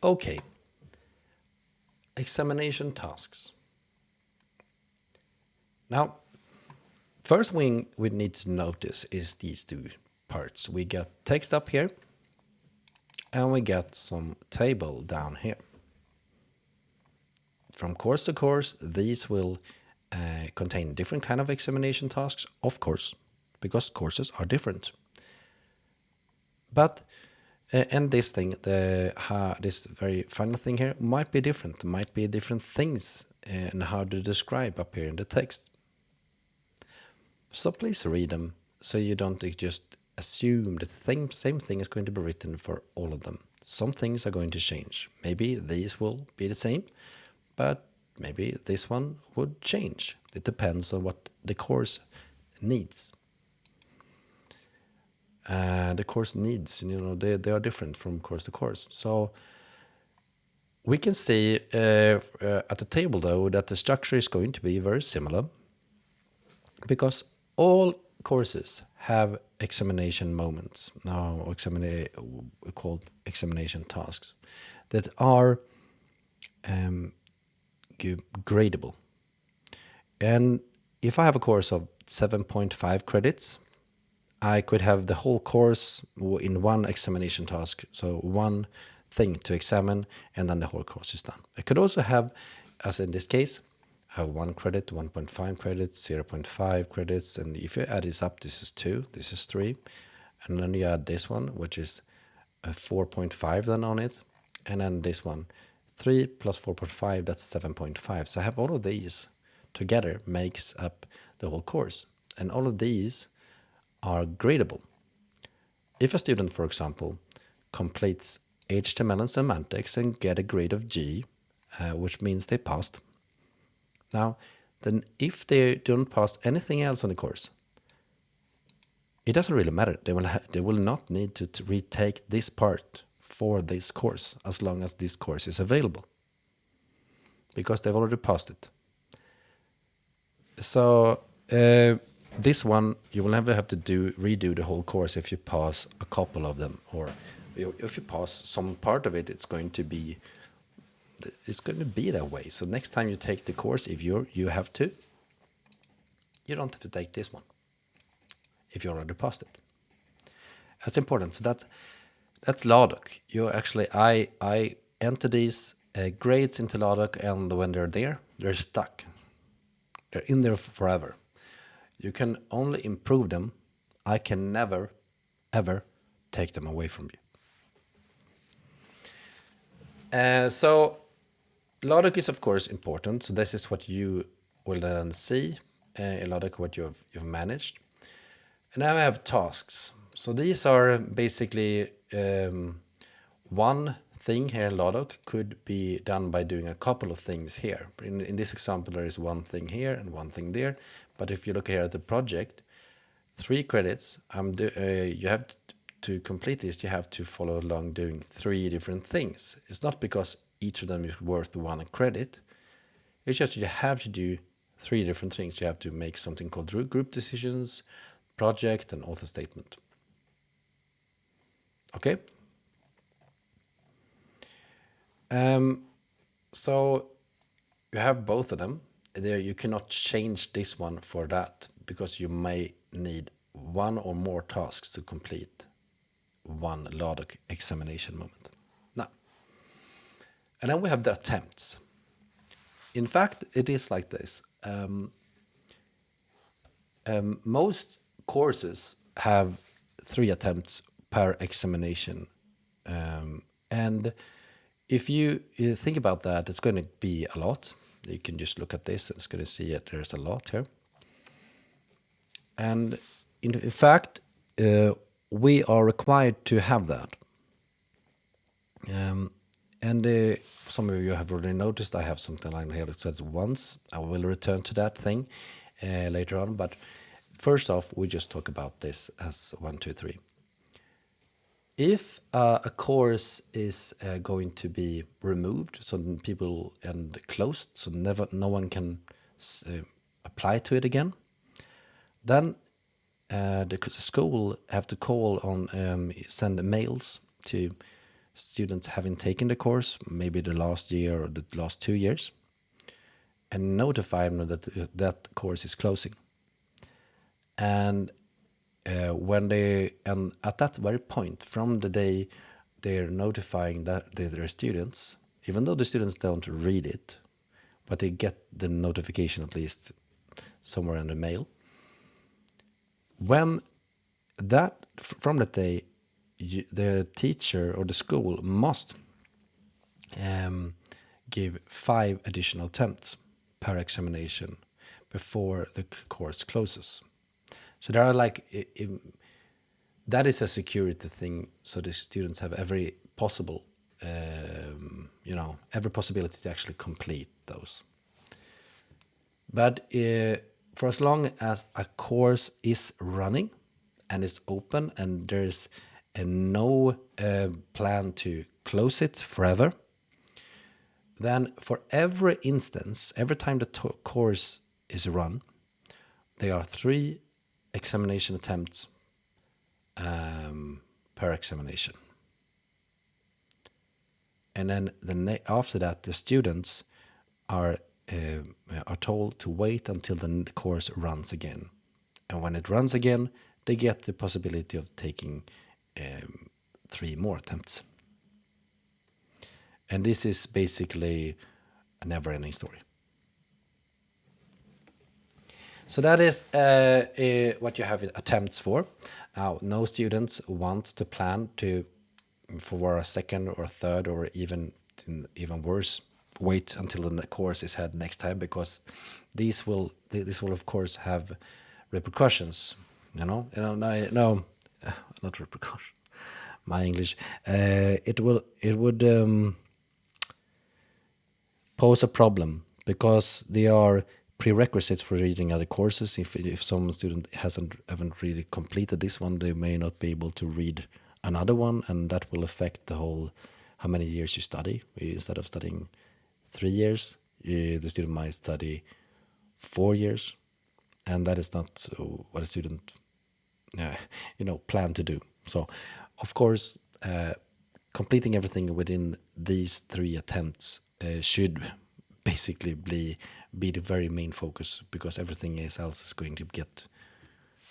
Okay, examination tasks. Now, first thing we need to notice is these two parts. We got text up here, and we got some table down here. From course to course, these will contain different kind of examination tasks, of course, because courses are different. But and this thing, this very final thing here might be different. Might be different things and how to describe up here in the text. So please read them so you don't just assume that the same thing is going to be written for all of them. Some things are going to change. Maybe these will be the same, but maybe this one would change. It depends on what the course needs. The course needs, they are different from course to course. So we can see at the table, though, that the structure is going to be very similar because all courses have examination moments, called examination tasks, that are gradable. And if I have a course of 7.5 credits, I could have the whole course in one examination task, so one thing to examine, and then the whole course is done. I could also have, as in this case, have 1 credit, 1.5 credits, 0.5 credits, and if you add this up, this is 2, this is 3, and then you add this one, which is a 4.5 then on it, and then this one, 3 plus 4.5, that's 7.5. So I have all of these together makes up the whole course, and all of these are gradable. If a student, for example, completes HTML and semantics and get a grade of G, which means they passed. Now, then if they don't pass anything else on the course, it doesn't really matter. They will not need to retake this part for this course as long as this course is available, because they've already passed it. So this one, you will never have to redo the whole course if you pass a couple of them, or if you pass some part of it, it's going to be that way. So next time you take the course, if you have to, you don't have to take this one if you already passed it. That's important. So that's Ladok. I enter these grades into Ladok, and when they're there, they're stuck. They're in there forever. You can only improve them. I can never, ever take them away from you. So Ladok is, of course, important. So this is what you will then see in Ladok, what you've managed. And now I have tasks. So these are basically one thing here in Ladok could be done by doing a couple of things here. In this example, there is one thing here and one thing there. But if you look here at the project, 3 credits, you have to complete this, you have to follow along doing 3 different things. It's not because each of them is worth 1 credit. It's just you have to do 3 different things. You have to make something called group decisions, project, and author statement. Okay? So you have both of them. There, you cannot change this one for that because you may need 1 or more tasks to complete 1 Ladok examination moment. Now, and then we have the attempts. In fact, it is like this. Most courses have 3 attempts per examination. And if you think about that, it's going to be a lot. You can just look at this and it's going to see that there's a lot here. And in fact, we are required to have that. And some of you have already noticed I have something like here that says once. I will return to that thing later on. But first off, we just talk about this as 1, 2, 3. If a course is going to be removed, so people and closed, so no one can apply to it again, then the school will have to call on send mails to students having taken the course, maybe the last year or the last 2 years, and notify them that that course is closing. And and at that very point, from the day they're notifying that their students, even though the students don't read it, but they get the notification at least somewhere in the mail. When that from that day, the teacher or the school must give 5 additional attempts per examination before the course closes. So there are that is a security thing. So the students have every possible, every possibility to actually complete those. But for as long as a course is running and is open and there's no plan to close it forever, then for every instance, every time the course is run, there are 3 examination attempts per examination. And then after that, the students are told to wait until the course runs again. And when it runs again, they get the possibility of taking 3 more attempts. And this is basically a never-ending story. So that is what you have attempts for. Now, no students want to plan for a second or third or even worse, wait until the course is had next time, because this will of course have repercussions. No, not repercussions. My English. It would pose a problem, because they are prerequisites for reading other courses. If some student haven't really completed this one, they may not be able to read another one, and that will affect the whole how many years you study. Instead of studying 3 years, the student might study 4 years, and that is not what a student plan to do. So of course completing everything within these 3 attempts should basically be the very main focus, because everything else is going to get,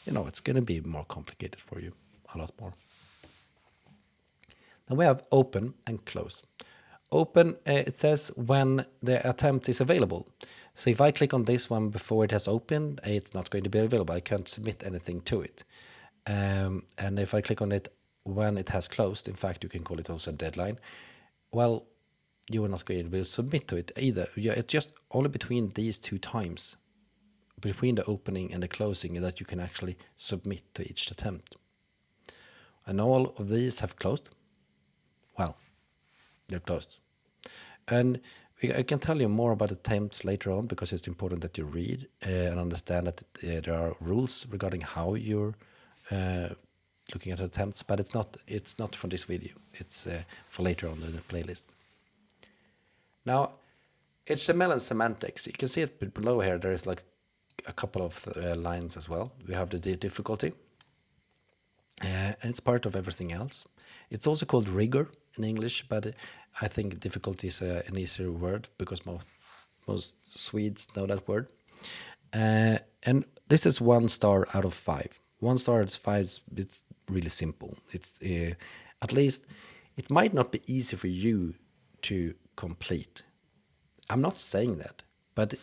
it's going to be more complicated for you, a lot more. Then we have open and close. Open, it says when the attempt is available. So if I click on this one before it has opened, it's not going to be available. I can't submit anything to it. And if I click on it when it has closed, in fact, you can call it also a deadline, well, you are not going to be able to submit to it either. It's just only between these 2 times, between the opening and the closing, that you can actually submit to each attempt. And all of these have closed. Well, they're closed. And I can tell you more about attempts later on, because it's important that you read and understand that there are rules regarding how you're looking at attempts, but it's not for this video. It's for later on in the playlist. Now, HTML and semantics. You can see it below here. There is like a couple of lines as well. We have the difficulty, and it's part of everything else. It's also called rigor in English, but I think difficulty is an easier word, because most Swedes know that word. And this is 1 star out of 5. 1 star out of 5, it's really simple. It's at least it might not be easy for you to complete. I'm not saying that, but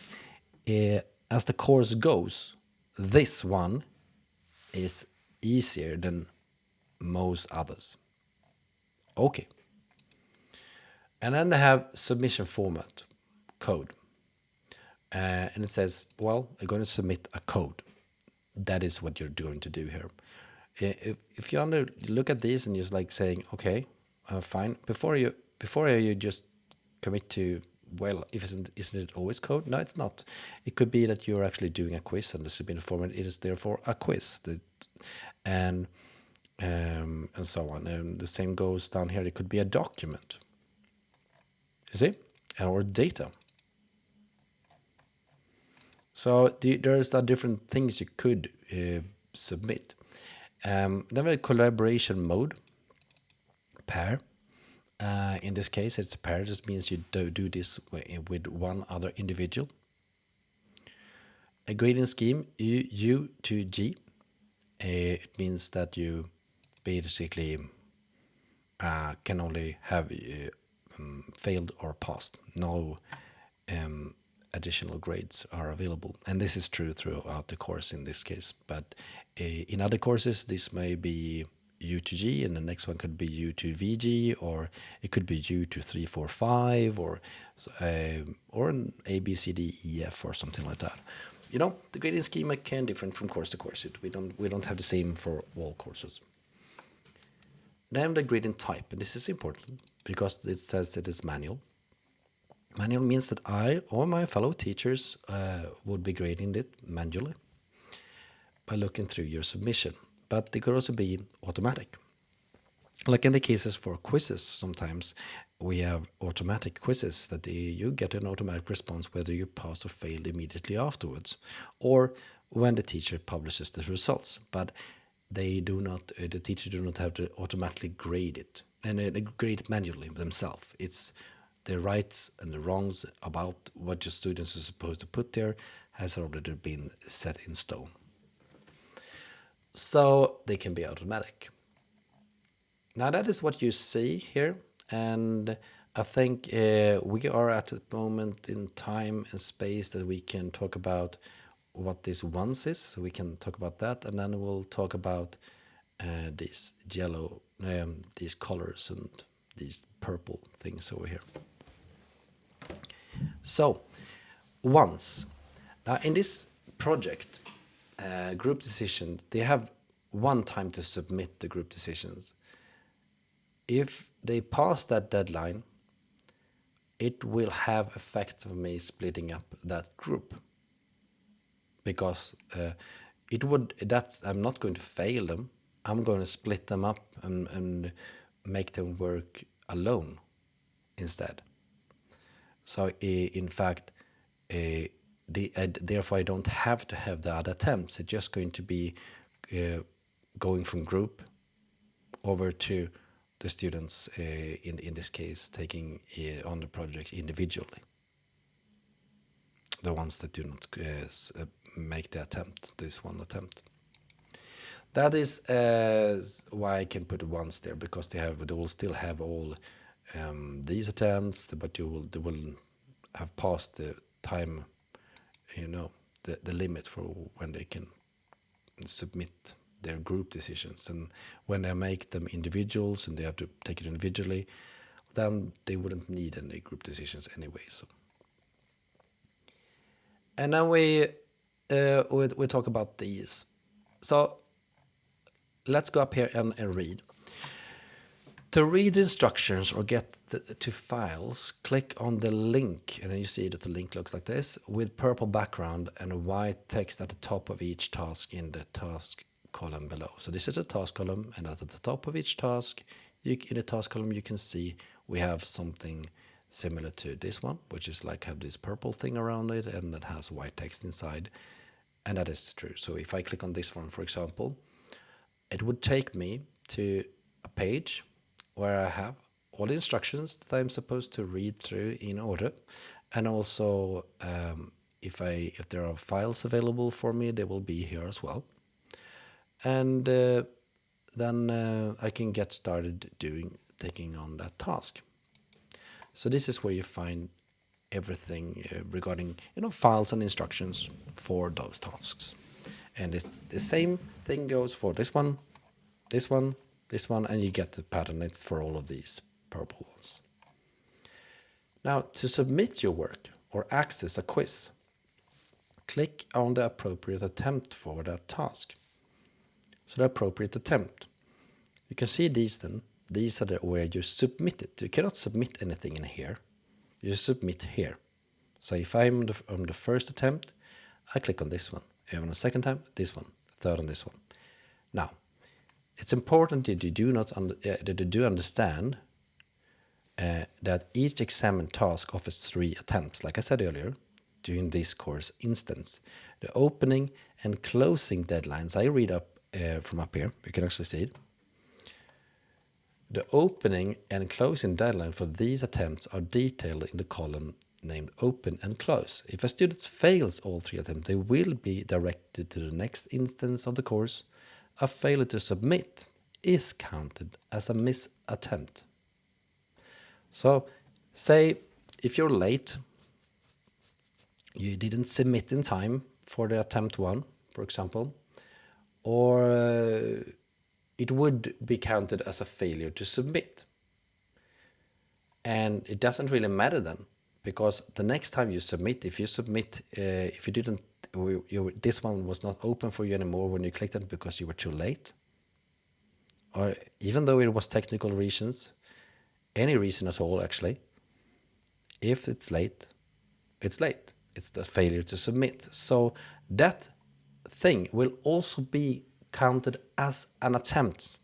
as the course goes, this one is easier than most others. Okay. And then they have submission format, code. And it says, well, I'm going to submit a code. That is what you're going to do here. If you look at this and just like saying, okay, fine, before you just commit to, well, isn't it always code? No, it's not. It could be that you're actually doing a quiz, and the submission format is therefore a quiz, and so on. And the same goes down here. It could be a document, you see, or data. So there's different things you could submit. Then we have collaboration mode, pair, In this case, it's a pair. This means you do this with one other individual. A gradient scheme, U to G. It means that you basically can only have failed or passed. No additional grades are available. And this is true throughout the course in this case. But in other courses, this may be U to G, and the next one could be U to VG, or it could be U to 3, 4, 5, or an A, B, C, D, E, F, or something like that. You know, the grading schema can differ from course to course. We don't have the same for all courses. Then the gradient type, and this is important because it says it is manual. Manual means that I or my fellow teachers would be grading it manually by looking through your submission. But they could also be automatic. Like in the cases for quizzes, sometimes we have automatic quizzes that you get an automatic response whether you passed or failed immediately afterwards, or when the teacher publishes the results. But they do not, the teacher do not have to automatically grade it and grade it manually themselves. It's the rights and the wrongs about what your students are supposed to put there has already been set in stone. So they can be automatic. Now that is what you see here, and I think we are at a moment in time and space that we can talk about what this once is. So we can talk about that, and then we'll talk about these yellow, these colors and these purple things over here. So once, now in this project, group decision, they have one time to submit the group decisions. If they pass that deadline, it will have effects of me splitting up that group, because I'm not going to fail them. I'm going to split them up and make them work alone instead. So in fact, therefore I don't have to have the other attempts. It's just going to be going from group over to the students, in this case, taking on the project individually. The ones that do not make the attempt, this one attempt. That is why I can put once there, because they will still have all these attempts, but they will have passed the time, the limit for when they can submit their group decisions. And when they make them individuals and they have to take it individually, then they wouldn't need any group decisions anyway. So, and then we talk about these. So let's go up here and read. To read instructions or get to files, click on the link, and then you see that the link looks like this, with purple background and white text at the top of each task in the task column below. So this is the task column, and at the top of each task, in the task column, you can see we have something similar to this one, which is like have this purple thing around it, and it has white text inside, and that is true. So if I click on this one, for example, it would take me to a page where I have all the instructions that I'm supposed to read through in order, and also if there are files available for me, they will be here as well. And then I can get started taking on that task. So this is where you find everything regarding files and instructions for those tasks. And the same thing goes for this one, this one, this one, and you get the pattern. It's for all of these purple ones. Now, to submit your work or access a quiz, click on the appropriate attempt for that task. So the appropriate attempt. You can see these then. These are where you submit it. You cannot submit anything in here. You submit here. So if I'm on the first attempt, I click on this one. If I'm on the second attempt, this one. Third on this one. Now, it's important that you do understand that each examined task offers 3 attempts, like I said earlier, during this course instance. The opening and closing deadlines, I read up from up here, you can actually see it. The opening and closing deadline for these attempts are detailed in the column named Open and Close. If a student fails all 3 attempts, they will be directed to the next instance of the course. A failure to submit is counted as a missed attempt. So, say if you're late, you didn't submit in time for the attempt 1, for example, or it would be counted as a failure to submit. And it doesn't really matter then, because the next time you submit, if you submit, if you didn't, this one was not open for you anymore when you clicked it because you were too late, or even though it was technical reasons, any reason at all actually, if it's late, it's late. It's the failure to submit. So that thing will also be counted as an attempt.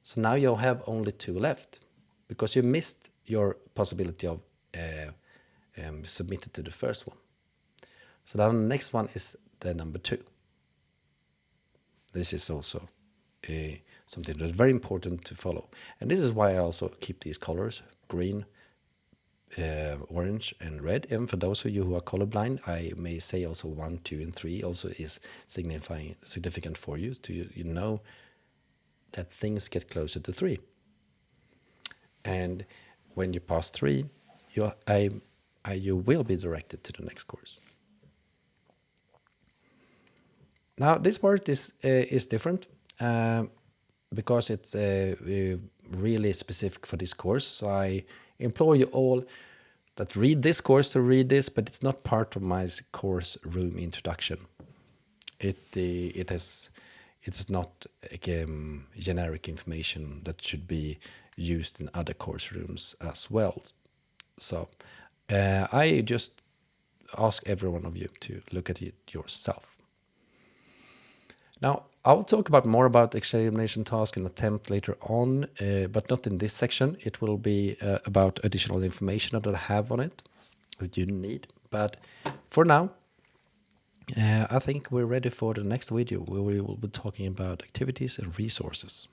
So now you have only 2 left because you missed your possibility of submitted to the first one. So now the next one is the number 2. This is also something that's very important to follow. And this is why I also keep these colors, green, orange and red. And for those of you who are colorblind, I may say also 1, 2, and 3 also is significant for you to you know that things get closer to 3. And when you pass 3, you will be directed to the next course. Now this part is different because it's really specific for this course. So I implore you all that read this course to read this, but it's not part of my course room introduction. It's not generic information that should be used in other course rooms as well. So I just ask every one of you to look at it yourself. Now, I'll talk more about examination task and attempt later on, but not in this section. It will be about additional information that I have on it that you need. But for now, I think we're ready for the next video where we will be talking about activities and resources.